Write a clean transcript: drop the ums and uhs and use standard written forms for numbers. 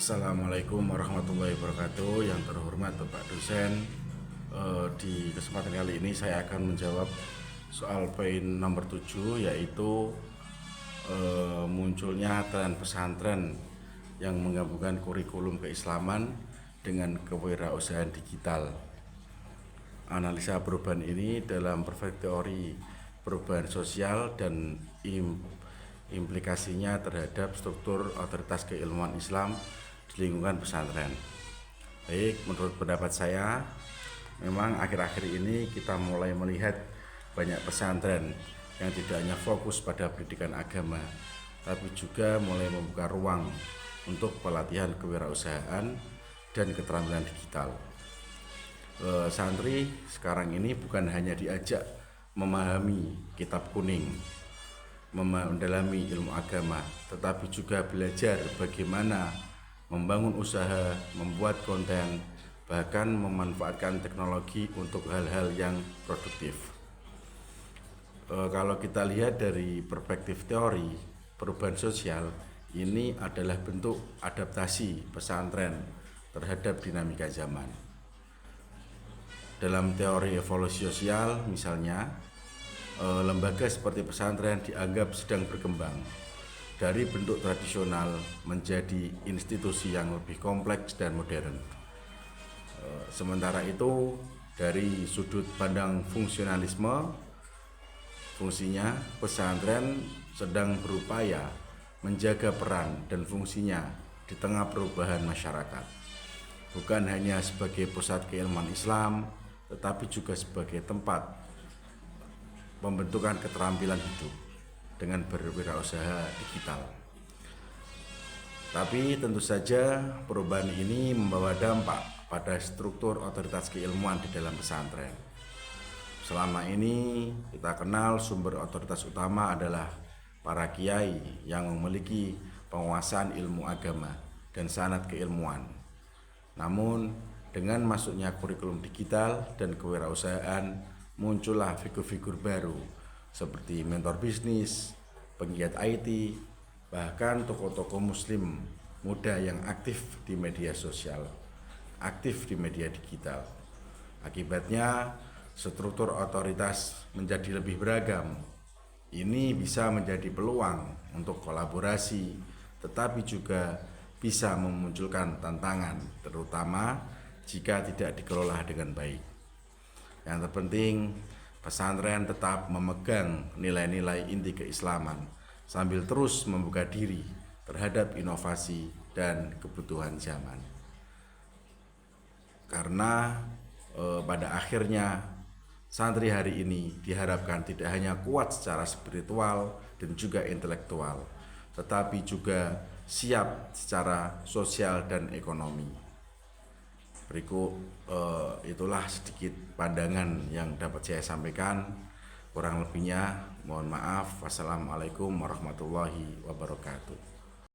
Assalamualaikum warahmatullahi wabarakatuh. Yang terhormat Bapak dosen, di kesempatan kali ini saya akan menjawab soal poin nomor 7, yaitu munculnya tren pesantren yang menggabungkan kurikulum keislaman dengan kewirausahaan digital. Analisa perubahan ini dalam perspektif teori perubahan sosial dan implikasinya terhadap struktur otoritas keilmuan Islam di lingkungan pesantren. Baik, menurut pendapat saya, memang akhir-akhir ini kita mulai melihat banyak pesantren yang tidak hanya fokus pada pendidikan agama, tapi juga mulai membuka ruang untuk pelatihan kewirausahaan dan keterampilan digital. Santri sekarang ini bukan hanya diajak memahami kitab kuning, mendalami ilmu agama, tetapi juga belajar bagaimana membangun usaha, membuat konten, bahkan memanfaatkan teknologi untuk hal-hal yang produktif. Kalau kita lihat dari perspektif teori perubahan sosial, ini adalah bentuk adaptasi pesantren terhadap dinamika zaman. Dalam teori evolusi sosial misalnya, lembaga seperti pesantren dianggap sedang berkembang dari bentuk tradisional menjadi institusi yang lebih kompleks dan modern. Sementara itu, dari sudut pandang fungsionalisme, fungsinya pesantren sedang berupaya menjaga peran dan fungsinya di tengah perubahan masyarakat, bukan hanya sebagai pusat keilmuan Islam, tetapi juga sebagai tempat pembentukan keterampilan hidup dengan berwirausaha digital. Tapi tentu saja perubahan ini membawa dampak pada struktur otoritas keilmuan di dalam pesantren. Selama ini kita kenal sumber otoritas utama adalah para kiai yang memiliki penguasaan ilmu agama dan sanad keilmuan. Namun dengan masuknya kurikulum digital dan kewirausahaan, muncullah figur-figur baru seperti mentor bisnis, penggiat IT, bahkan tokoh-tokoh muslim muda yang aktif di media sosial, aktif di media digital. Akibatnya struktur otoritas menjadi lebih beragam. Ini bisa menjadi peluang untuk kolaborasi, tetapi juga bisa memunculkan tantangan, terutama jika tidak dikelola dengan baik. Yang terpenting, pesantren tetap memegang nilai-nilai inti keislaman sambil terus membuka diri terhadap inovasi dan kebutuhan zaman. Karena pada akhirnya santri hari ini diharapkan tidak hanya kuat secara spiritual dan juga intelektual, tetapi juga siap secara sosial dan ekonomi. Berikut itulah sedikit pandangan yang dapat saya sampaikan. Kurang lebihnya mohon maaf. Wassalamualaikum warahmatullahi wabarakatuh.